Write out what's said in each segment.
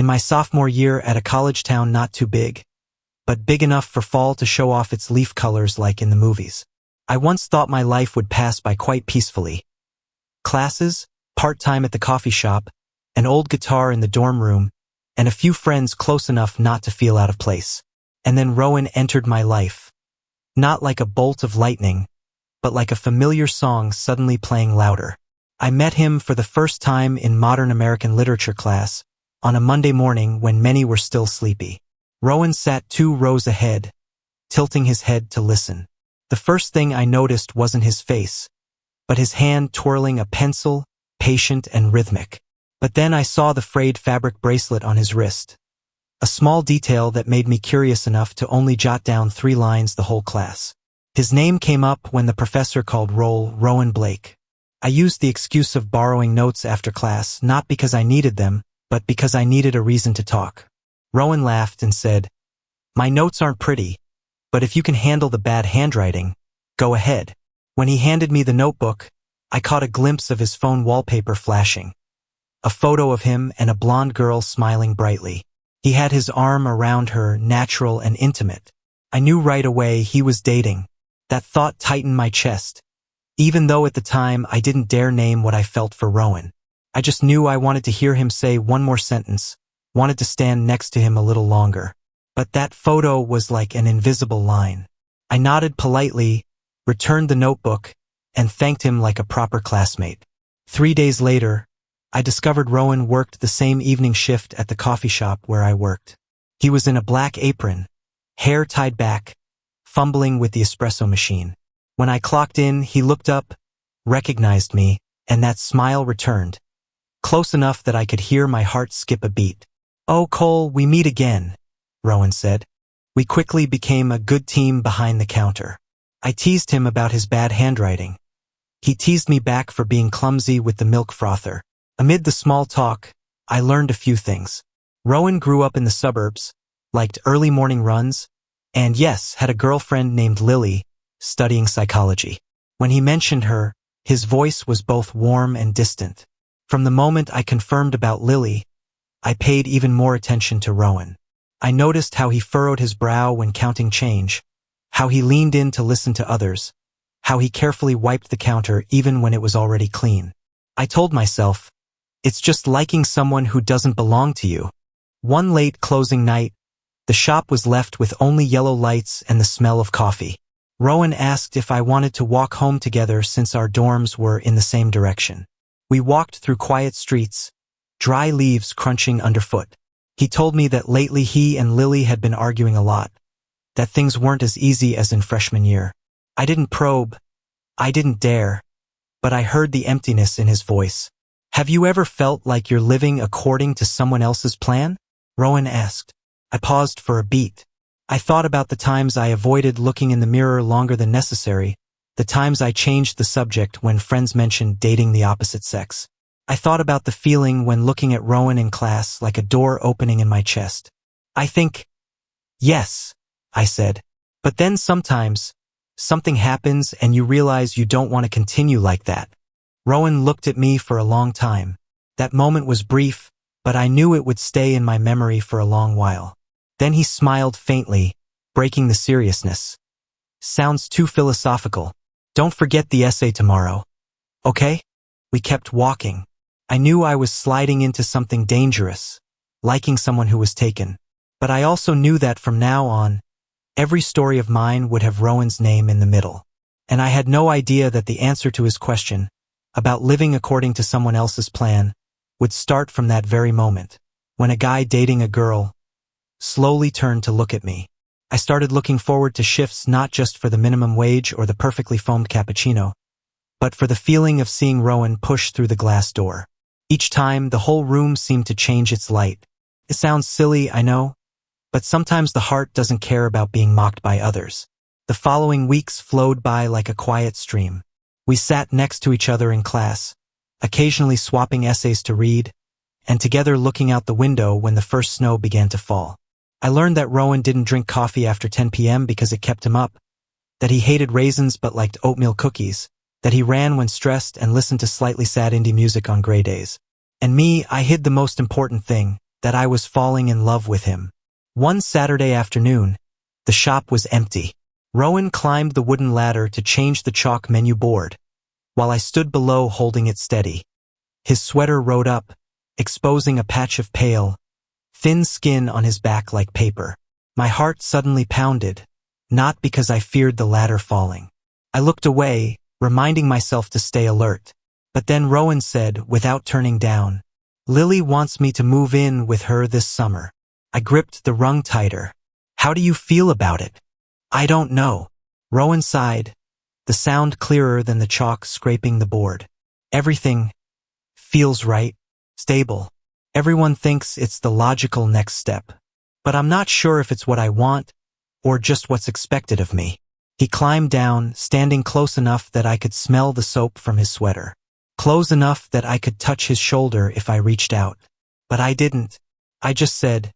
In my sophomore year at a college town not too big, but big enough for fall to show off its leaf colors like in the movies. I once thought my life would pass by quite peacefully. Classes, part-time at the coffee shop, an old guitar in the dorm room, and a few friends close enough not to feel out of place. And then Rowan entered my life. Not like a bolt of lightning, but like a familiar song suddenly playing louder. I met him for the first time in modern American literature class, on a Monday morning when many were still sleepy. Rowan sat 2 rows ahead, tilting his head to listen. The first thing I noticed wasn't his face, but his hand twirling a pencil, patient and rhythmic. But then I saw the frayed fabric bracelet on his wrist. A small detail that made me curious enough to only jot down 3 lines the whole class. His name came up when the professor called roll Rowan Blake. I used the excuse of borrowing notes after class, not because I needed them, but because I needed a reason to talk. Rowan laughed and said, "My notes aren't pretty, but if you can handle the bad handwriting, go ahead." When he handed me the notebook, I caught a glimpse of his phone wallpaper flashing. A photo of him and a blonde girl smiling brightly. He had his arm around her, natural and intimate. I knew right away he was dating. That thought tightened my chest, even though at the time I didn't dare name what I felt for Rowan. I just knew I wanted to hear him say one more sentence, wanted to stand next to him a little longer. But that photo was like an invisible line. I nodded politely, returned the notebook, and thanked him like a proper classmate. 3 days later, I discovered Rowan worked the same evening shift at the coffee shop where I worked. He was in a black apron, hair tied back, fumbling with the espresso machine. When I clocked in, he looked up, recognized me, and that smile returned, close enough that I could hear my heart skip a beat. "Oh, Cole, we meet again," Rowan said. We quickly became a good team behind the counter. I teased him about his bad handwriting. He teased me back for being clumsy with the milk frother. Amid the small talk, I learned a few things. Rowan grew up in the suburbs, liked early morning runs, and yes, had a girlfriend named Lily, studying psychology. When he mentioned her, his voice was both warm and distant. From the moment I confirmed about Lily, I paid even more attention to Rowan. I noticed how he furrowed his brow when counting change, how he leaned in to listen to others, how he carefully wiped the counter even when it was already clean. I told myself, it's just liking someone who doesn't belong to you. One late closing night, the shop was left with only yellow lights and the smell of coffee. Rowan asked if I wanted to walk home together since our dorms were in the same direction. We walked through quiet streets, dry leaves crunching underfoot. He told me that lately he and Lily had been arguing a lot, that things weren't as easy as in freshman year. I didn't probe, I didn't dare, but I heard the emptiness in his voice. "Have you ever felt like you're living according to someone else's plan?" Rowan asked. I paused for a beat. I thought about the times I avoided looking in the mirror longer than necessary, the times I changed the subject when friends mentioned dating the opposite sex. I thought about the feeling when looking at Rowan in class like a door opening in my chest. I think, yes, I said. But then sometimes, something happens and you realize you don't want to continue like that. Rowan looked at me for a long time. That moment was brief, but I knew it would stay in my memory for a long while. Then he smiled faintly, breaking the seriousness. "Sounds too philosophical. Don't forget the essay tomorrow. Okay?" We kept walking. I knew I was sliding into something dangerous, liking someone who was taken. But I also knew that from now on, every story of mine would have Rowan's name in the middle. And I had no idea that the answer to his question, about living according to someone else's plan, would start from that very moment, when a guy dating a girl slowly turned to look at me. I started looking forward to shifts not just for the minimum wage or the perfectly foamed cappuccino, but for the feeling of seeing Rowan push through the glass door. Each time, the whole room seemed to change its light. It sounds silly, I know, but sometimes the heart doesn't care about being mocked by others. The following weeks flowed by like a quiet stream. We sat next to each other in class, occasionally swapping essays to read, and together looking out the window when the first snow began to fall. I learned that Rowan didn't drink coffee after 10 p.m. because it kept him up, that he hated raisins but liked oatmeal cookies, that he ran when stressed and listened to slightly sad indie music on gray days. And me, I hid the most important thing. that I was falling in love with him. One Saturday afternoon, the shop was empty. Rowan climbed the wooden ladder to change the chalk menu board, while I stood below holding it steady. His sweater rode up, exposing a patch of pale, thin skin on his back like paper. My heart suddenly pounded, not because I feared the ladder falling. I looked away, reminding myself to stay alert. But then Rowan said, without turning down, "Lily wants me to move in with her this summer." I gripped the rung tighter. "How do you feel about it?" "I don't know." Rowan sighed, the sound clearer than the chalk scraping the board. "Everything feels right, stable. Everyone thinks it's the logical next step. But I'm not sure if it's what I want, or just what's expected of me." He climbed down, standing close enough that I could smell the soap from his sweater. Close enough that I could touch his shoulder if I reached out. But I didn't. I just said,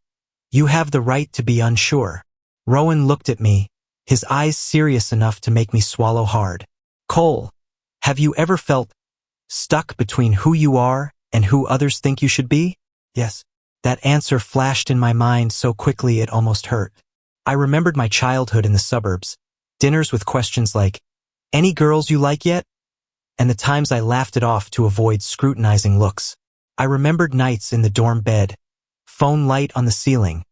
"You have the right to be unsure." Rowan looked at me, his eyes serious enough to make me swallow hard. "Cole, have you ever felt stuck between who you are and who others think you should be?" "Yes." That answer flashed in my mind so quickly it almost hurt. I remembered my childhood in the suburbs, dinners with questions like, "Any girls you like yet?" and the times I laughed it off to avoid scrutinizing looks. I remembered nights in the dorm bed, phone light on the ceiling,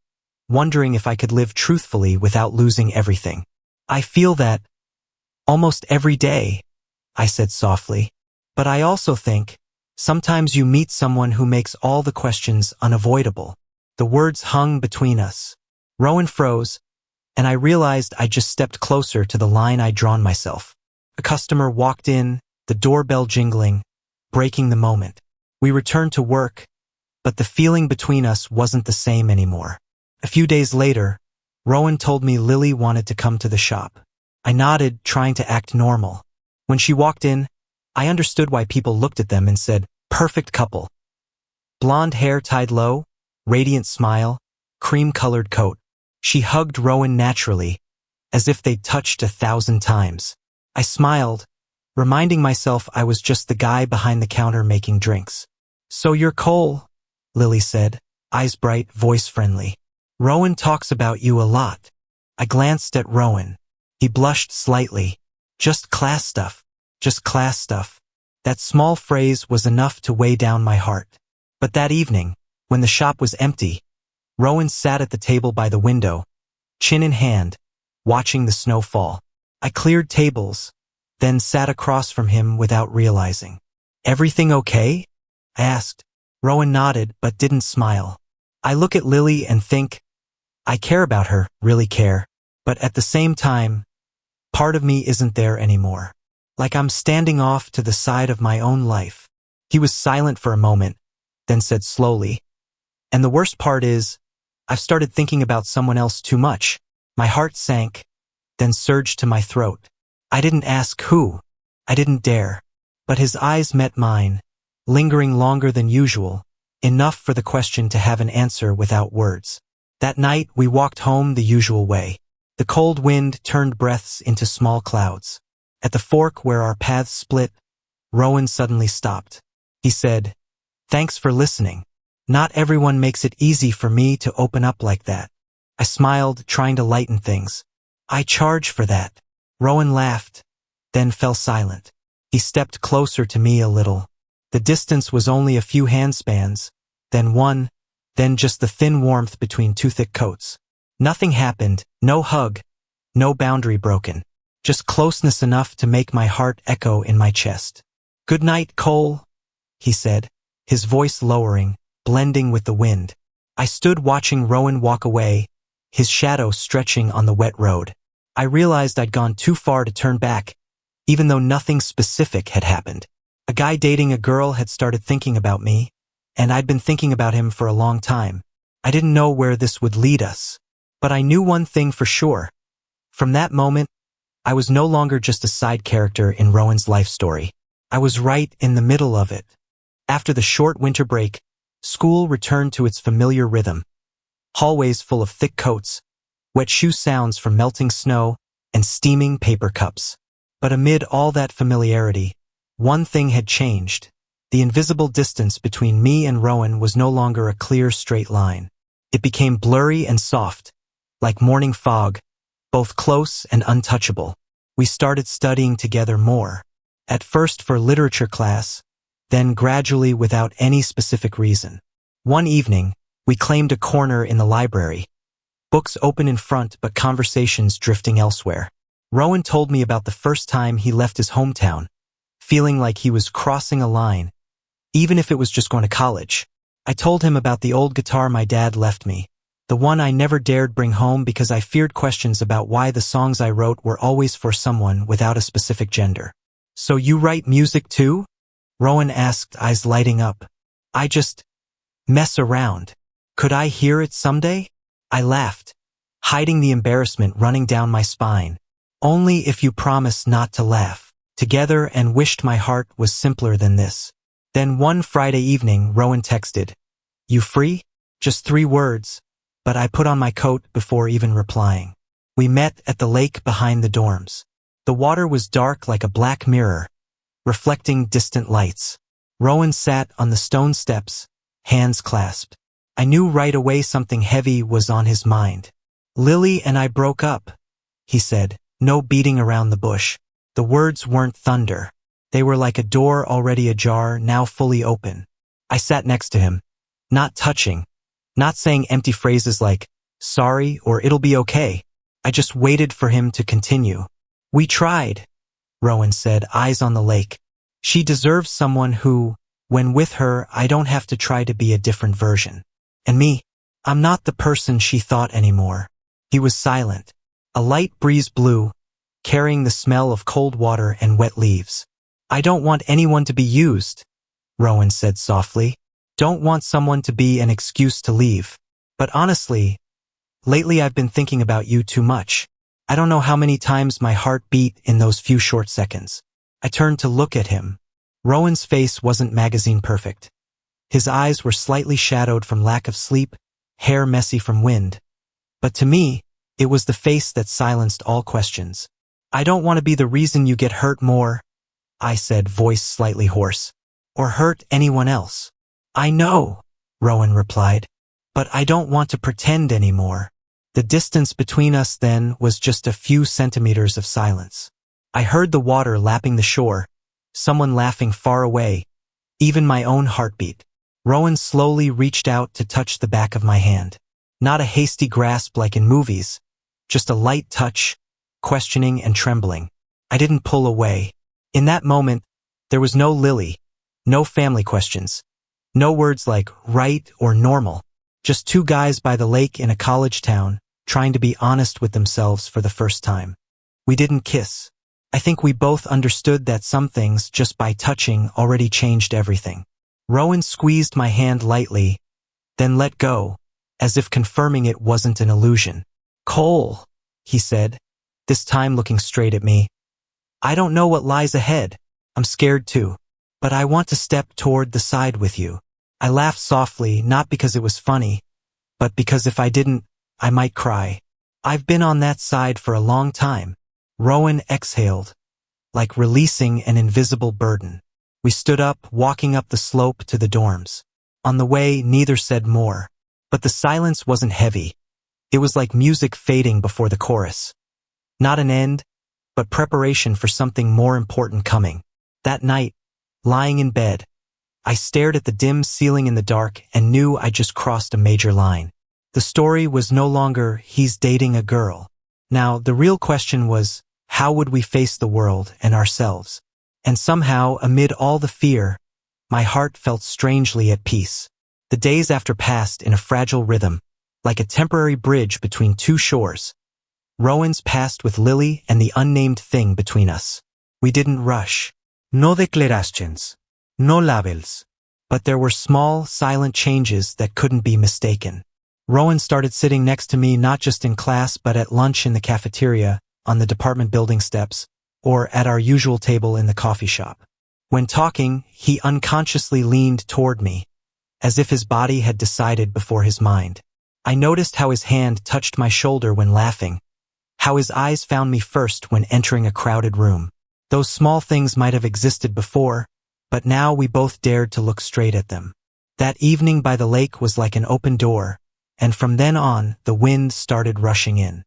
wondering if I could live truthfully without losing everything. "I feel that almost every day," I said softly. "But I also think sometimes you meet someone who makes all the questions unavoidable." The words hung between us. Rowan froze, and I realized I just stepped closer to the line I'd drawn myself. A customer walked in, the doorbell jingling, breaking the moment. We returned to work, but the feeling between us wasn't the same anymore. A few days later, Rowan told me Lily wanted to come to the shop. I nodded, trying to act normal. When she walked in, I understood why people looked at them and said, "Perfect couple." Blonde hair tied low, radiant smile, cream-colored coat. She hugged Rowan naturally, as if they'd touched 1,000 times. I smiled, reminding myself I was just the guy behind the counter making drinks. "So you're Cole," Lily said, eyes bright, voice friendly. "Rowan talks about you a lot." I glanced at Rowan. He blushed slightly. Just class stuff. That small phrase was enough to weigh down my heart. But that evening, when the shop was empty, Rowan sat at the table by the window, chin in hand, watching the snow fall. I cleared tables, then sat across from him without realizing. "Everything okay?" I asked. Rowan nodded but didn't smile. I look at Lily and think, I care about her, really care. But at the same time, part of me isn't there anymore. Like I'm standing off to the side of my own life. He was silent for a moment, then said slowly, "And the worst part is, I've started thinking about someone else too much." My heart sank, then surged to my throat. I didn't ask who. I didn't dare. But his eyes met mine, lingering longer than usual, enough for the question to have an answer without words. That night, we walked home the usual way. The cold wind turned breaths into small clouds. At the fork where our paths split, Rowan suddenly stopped. He said, "Thanks for listening. Not everyone makes it easy for me to open up like that." I smiled, trying to lighten things. "I charge for that." Rowan laughed, then fell silent. He stepped closer to me a little. The distance was only a few handspans, then one, then just the thin warmth between two thick coats. Nothing happened, no hug, no boundary broken. Just closeness enough to make my heart echo in my chest. "Good night, Cole," he said, his voice lowering, blending with the wind. I stood watching Rowan walk away, his shadow stretching on the wet road. I realized I'd gone too far to turn back, even though nothing specific had happened. A guy dating a girl had started thinking about me, and I'd been thinking about him for a long time. I didn't know where this would lead us, but I knew one thing for sure. From that moment, I was no longer just a side character in Rowan's life story. I was right in the middle of it. After the short winter break, school returned to its familiar rhythm. Hallways full of thick coats, wet shoe sounds from melting snow, and steaming paper cups. But amid all that familiarity, one thing had changed. The invisible distance between me and Rowan was no longer a clear, straight line. It became blurry and soft, like morning fog, both close and untouchable. We started studying together more. At first for literature class, then gradually without any specific reason. One evening, we claimed a corner in the library. Books open in front, but conversations drifting elsewhere. Rowan told me about the first time he left his hometown, feeling like he was crossing a line, even if it was just going to college. I told him about the old guitar my dad left me, the one I never dared bring home because I feared questions about why the songs I wrote were always for someone without a specific gender. "So you write music too?" Rowan asked, eyes lighting up. "I just mess around. Could I hear it someday?" I laughed, hiding the embarrassment running down my spine. "Only if you promise not to laugh," together, and wished my heart was simpler than this. Then one Friday evening, Rowan texted, "You free?" Just 3 words, but I put on my coat before even replying. We met at the lake behind the dorms. The water was dark like a black mirror, reflecting distant lights. Rowan sat on the stone steps, hands clasped. I knew right away something heavy was on his mind. "Lily and I broke up," he said, no beating around the bush. The words weren't thunder. They were like a door already ajar, now fully open. I sat next to him, not touching, not saying empty phrases like, "sorry" or "it'll be okay." I just waited for him to continue. "We tried," Rowan said, eyes on the lake. "She deserves someone who, when with her, I don't have to try to be a different version. And me, I'm not the person she thought anymore." He was silent. A light breeze blew, carrying the smell of cold water and wet leaves. "I don't want anyone to be used," Rowan said softly. "Don't want someone to be an excuse to leave. But honestly, lately I've been thinking about you too much. I don't know how many times my heart beat in those few short seconds." I turned to look at him. Rowan's face wasn't magazine perfect. His eyes were slightly shadowed from lack of sleep, hair messy from wind. But to me, it was the face that silenced all questions. "I don't want to be the reason you get hurt more," I said, voice slightly hoarse. "Or hurt anyone else." "I know," Rowan replied. "But I don't want to pretend anymore." The distance between us then was just a few centimeters of silence. I heard the water lapping the shore, someone laughing far away, even my own heartbeat. Rowan slowly reached out to touch the back of my hand. Not a hasty grasp like in movies, just a light touch, questioning and trembling. I didn't pull away. In that moment, there was no Lily, no family questions, no words like right or normal, just 2 guys by the lake in a college town, trying to be honest with themselves for the first time. We didn't kiss. I think we both understood that some things, just by touching, already changed everything. Rowan squeezed my hand lightly, then let go, as if confirming it wasn't an illusion. "Cole," he said, this time looking straight at me. "I don't know what lies ahead. I'm scared too. But I want to step toward the side with you." I laughed softly, not because it was funny, but because if I didn't, I might cry. "I've been on that side for a long time." Rowan exhaled, like releasing an invisible burden. We stood up, walking up the slope to the dorms. On the way, neither said more. But the silence wasn't heavy. It was like music fading before the chorus. Not an end, but preparation for something more important coming. That night, lying in bed, I stared at the dim ceiling in the dark and knew I just crossed a major line. The story was no longer, he's dating a girl. Now, the real question was, how would we face the world and ourselves? And somehow, amid all the fear, my heart felt strangely at peace. The days after passed in a fragile rhythm, like a temporary bridge between 2 shores. Rowan's passed with Lily and the unnamed thing between us. We didn't rush. No declarations. No labels. But there were small, silent changes that couldn't be mistaken. Rowan started sitting next to me not just in class but at lunch in the cafeteria, on the department building steps, or at our usual table in the coffee shop. When talking, he unconsciously leaned toward me, as if his body had decided before his mind. I noticed how his hand touched my shoulder when laughing, how his eyes found me first when entering a crowded room. Those small things might have existed before, but now we both dared to look straight at them. That evening by the lake was like an open door, and from then on, the wind started rushing in.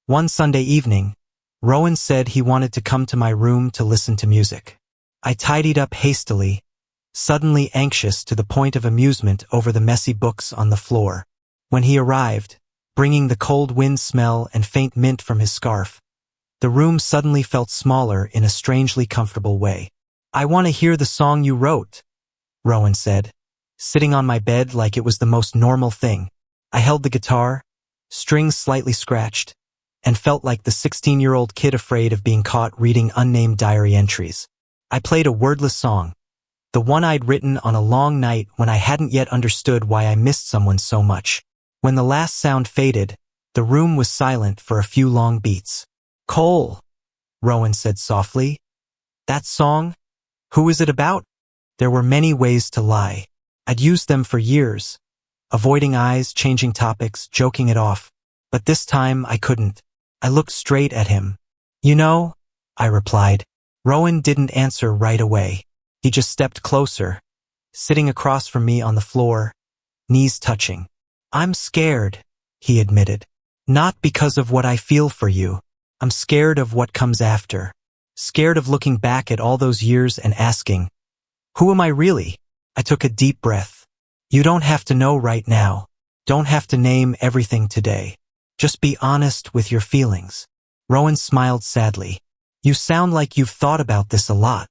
One Sunday evening, Rowan said he wanted to come to my room to listen to music. I tidied up hastily, suddenly anxious to the point of amusement over the messy books on the floor. When he arrived, bringing the cold wind smell and faint mint from his scarf, the room suddenly felt smaller in a strangely comfortable way. "I want to hear the song you wrote," Rowan said, sitting on my bed like it was the most normal thing. I held the guitar, strings slightly scratched, and felt like the 16-year-old kid afraid of being caught reading unnamed diary entries. I played a wordless song, the one I'd written on a long night when I hadn't yet understood why I missed someone so much. When the last sound faded, the room was silent for a few long beats. "Cole," Rowan said softly. "That song? Who is it about?" There were many ways to lie. I'd used them for years, avoiding eyes, changing topics, joking it off. But this time I couldn't. I looked straight at him. "You know," I replied. Rowan didn't answer right away. He just stepped closer, sitting across from me on the floor, knees touching. "I'm scared," he admitted. "Not because of what I feel for you. I'm scared of what comes after. Scared of looking back at all those years and asking, who am I really?" I took a deep breath. "You don't have to know right now. Don't have to name everything today. Just be honest with your feelings." Rowan smiled sadly. "You sound like you've thought about this a lot."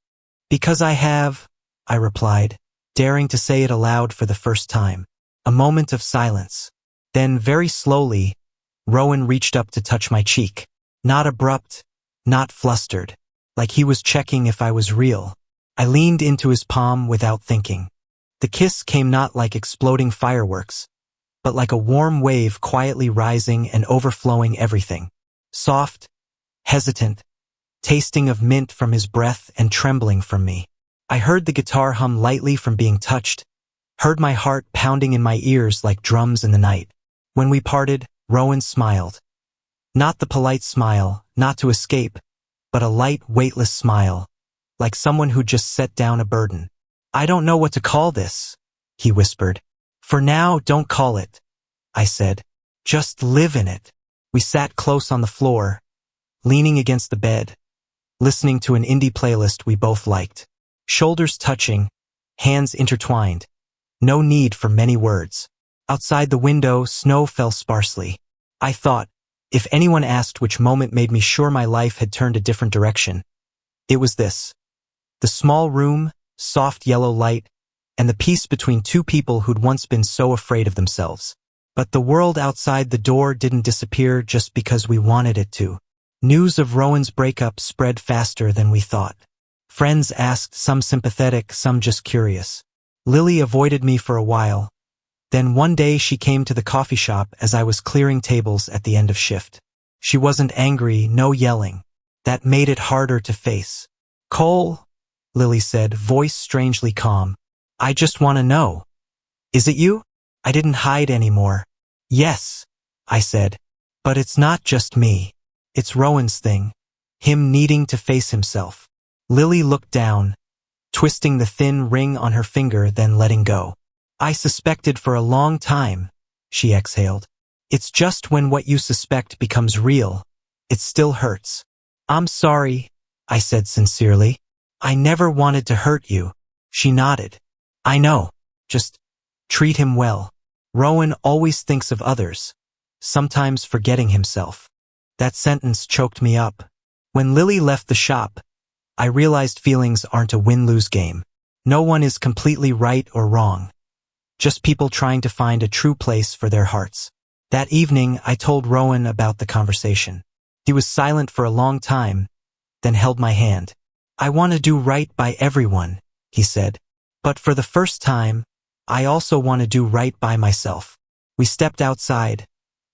"Because I have," I replied, daring to say it aloud for the first time. A moment of silence. Then, very slowly, Rowan reached up to touch my cheek. Not abrupt, not flustered, like he was checking if I was real. I leaned into his palm without thinking. The kiss came not like exploding fireworks, but like a warm wave quietly rising and overflowing everything. Soft, hesitant, tasting of mint from his breath and trembling from me. I heard the guitar hum lightly from being touched, heard my heart pounding in my ears like drums in the night. When we parted, Rowan smiled. Not the polite smile, not to escape, but a light, weightless smile, like someone who just set down a burden. "I don't know what to call this," he whispered. "For now, don't call it," I said. "Just live in it." We sat close on the floor, leaning against the bed, listening to an indie playlist we both liked. Shoulders touching, hands intertwined. No need for many words. Outside the window, snow fell sparsely. I thought, if anyone asked which moment made me sure my life had turned a different direction, it was this. The small room, soft yellow light, and the peace between two people who'd once been so afraid of themselves. But the world outside the door didn't disappear just because we wanted it to. News of Rowan's breakup spread faster than we thought. Friends asked, some sympathetic, some just curious. Lily avoided me for a while. Then one day she came to the coffee shop as I was clearing tables at the end of shift. She wasn't angry, no yelling. That made it harder to face. "Cole," Lily said, voice strangely calm. "I just want to know. Is it you?" I didn't hide anymore. "Yes," I said. "But it's not just me. It's Rowan's thing. Him needing to face himself." Lily looked down, twisting the thin ring on her finger, then letting go. "I suspected for a long time," she exhaled. "It's just when what you suspect becomes real, it still hurts." "I'm sorry," I said sincerely. "I never wanted to hurt you." She nodded. "I know. Just treat him well. Rowan always thinks of others, sometimes forgetting himself." That sentence choked me up. When Lily left the shop, I realized feelings aren't a win-lose game. No one is completely right or wrong. Just people trying to find a true place for their hearts. That evening, I told Rowan about the conversation. He was silent for a long time, then held my hand. "I want to do right by everyone," he said. "But for the first time, I also want to do right by myself." We stepped outside,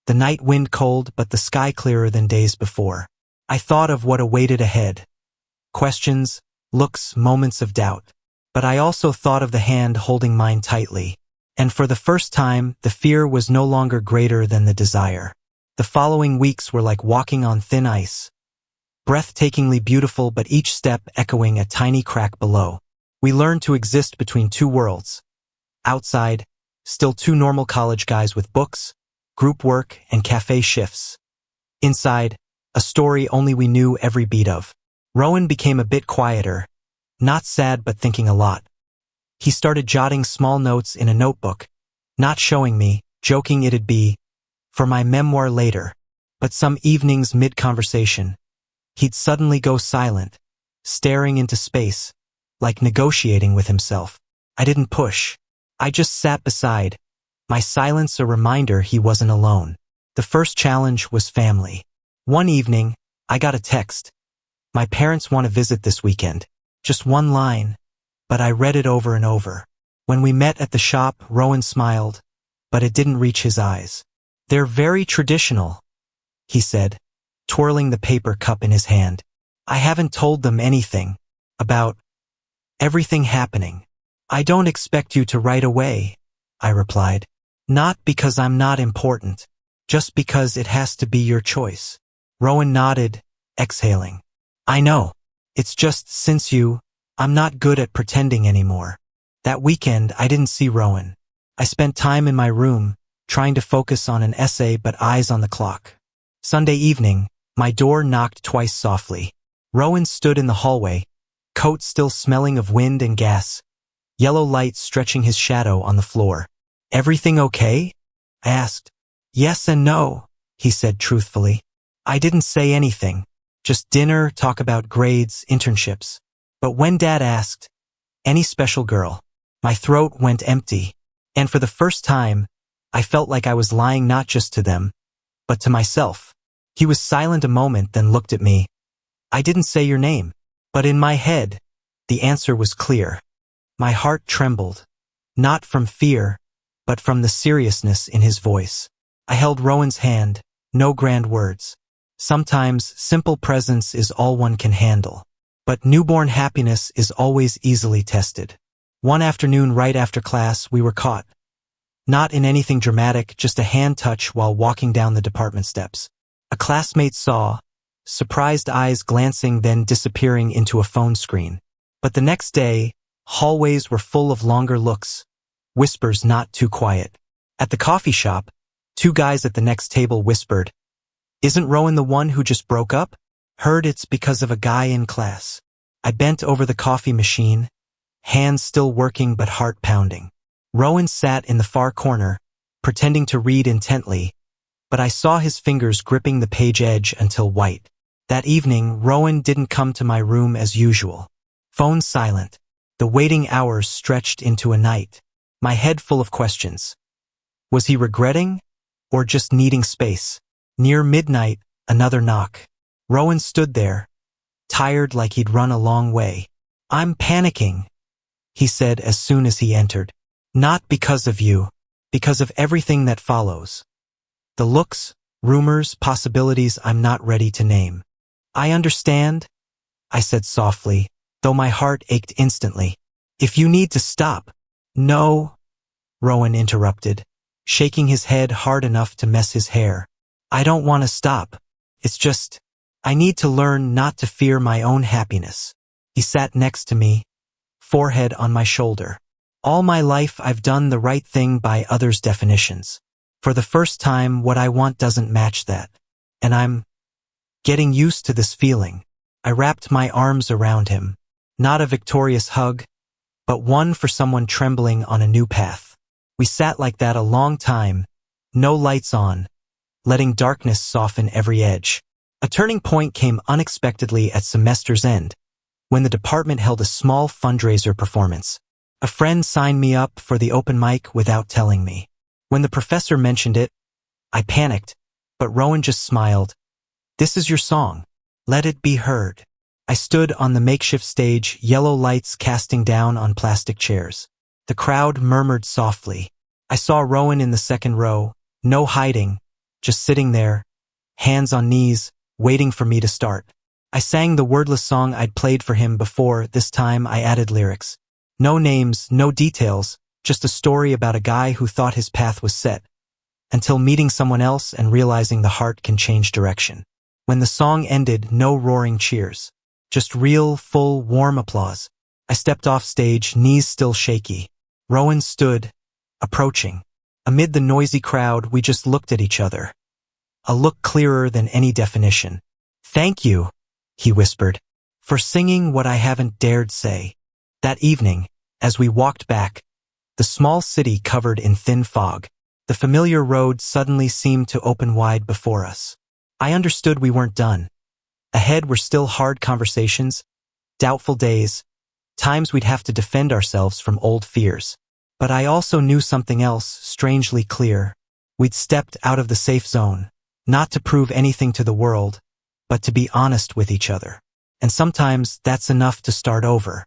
the night wind cold but the sky clearer than days before. I thought of what awaited ahead. Questions, looks, moments of doubt. But I also thought of the hand holding mine tightly. And for the first time, the fear was no longer greater than the desire. The following weeks were like walking on thin ice. Breathtakingly beautiful, but each step echoing a tiny crack below. We learned to exist between two worlds. Outside, still two normal college guys with books, group work, and cafe shifts. Inside, a story only we knew every beat of. Rowan became a bit quieter, not sad but thinking a lot. He started jotting small notes in a notebook, not showing me, joking it'd be for my memoir later. But some evenings mid-conversation, he'd suddenly go silent, staring into space, like negotiating with himself. I didn't push. I just sat beside, my silence a reminder he wasn't alone. The first challenge was family. One evening, I got a text. My parents want to visit this weekend. Just one line, but I read it over and over. When we met at the shop, Rowan smiled, but it didn't reach his eyes. They're very traditional, he said, twirling the paper cup in his hand. I haven't told them anything about everything happening. I don't expect you to right away, I replied. Not because I'm not important, just because it has to be your choice. Rowan nodded, exhaling. I know. It's just since I'm not good at pretending anymore. That weekend, I didn't see Rowan. I spent time in my room, trying to focus on an essay but eyes on the clock. Sunday evening, my door knocked twice softly. Rowan stood in the hallway, coat still smelling of wind and gas, yellow light stretching his shadow on the floor. Everything okay? I asked. Yes and no, he said truthfully. I didn't say anything, just dinner, talk about grades, internships. But when Dad asked, any special girl, my throat went empty, and for the first time, I felt like I was lying not just to them, but to myself. He was silent a moment, then looked at me. I didn't say your name, but in my head, the answer was clear. My heart trembled, not from fear, but from the seriousness in his voice. I held Rowan's hand, no grand words. Sometimes simple presence is all one can handle. But newborn happiness is always easily tested. One afternoon right after class, we were caught. Not in anything dramatic, just a hand touch while walking down the department steps. A classmate saw, surprised eyes glancing then disappearing into a phone screen. But the next day, hallways were full of longer looks, whispers not too quiet. At the coffee shop, two guys at the next table whispered, "Isn't Rowan the one who just broke up?" Heard it's because of a guy in class. I bent over the coffee machine, hands still working but heart pounding. Rowan sat in the far corner, pretending to read intently, but I saw his fingers gripping the page edge until white. That evening, Rowan didn't come to my room as usual. Phone silent. The waiting hours stretched into a night. My head full of questions. Was he regretting, or just needing space? Near midnight, another knock. Rowan stood there, tired like he'd run a long way. I'm panicking, he said as soon as he entered. Not because of you, because of everything that follows. The looks, rumors, possibilities I'm not ready to name. I understand, I said softly, though my heart ached instantly. If you need to stop. No, Rowan interrupted, shaking his head hard enough to mess his hair. I don't want to stop. It's just, I need to learn not to fear my own happiness. He sat next to me, forehead on my shoulder. All my life I've done the right thing by others' definitions. For the first time, what I want doesn't match that. And I'm getting used to this feeling. I wrapped my arms around him. Not a victorious hug, but one for someone trembling on a new path. We sat like that a long time, no lights on, letting darkness soften every edge. A turning point came unexpectedly at semester's end, when the department held a small fundraiser performance. A friend signed me up for the open mic without telling me. When the professor mentioned it, I panicked, but Rowan just smiled. This is your song. Let it be heard. I stood on the makeshift stage, yellow lights casting down on plastic chairs. The crowd murmured softly. I saw Rowan in the second row, no hiding, just sitting there, hands on knees, waiting for me to start. I sang the wordless song I'd played for him before. This time I added lyrics. No names, no details, just a story about a guy who thought his path was set, until meeting someone else and realizing the heart can change direction. When the song ended, no roaring cheers, just real, full, warm applause. I stepped off stage, knees still shaky. Rowan stood, approaching. Amid the noisy crowd, we just looked at each other. A look clearer than any definition. "Thank you," he whispered, "for singing what I haven't dared say." That evening, as we walked back, the small city covered in thin fog, the familiar road suddenly seemed to open wide before us. I understood we weren't done. Ahead were still hard conversations, doubtful days, times we'd have to defend ourselves from old fears. But I also knew something else strangely clear. We'd stepped out of the safe zone, not to prove anything to the world, but to be honest with each other. And sometimes that's enough to start over.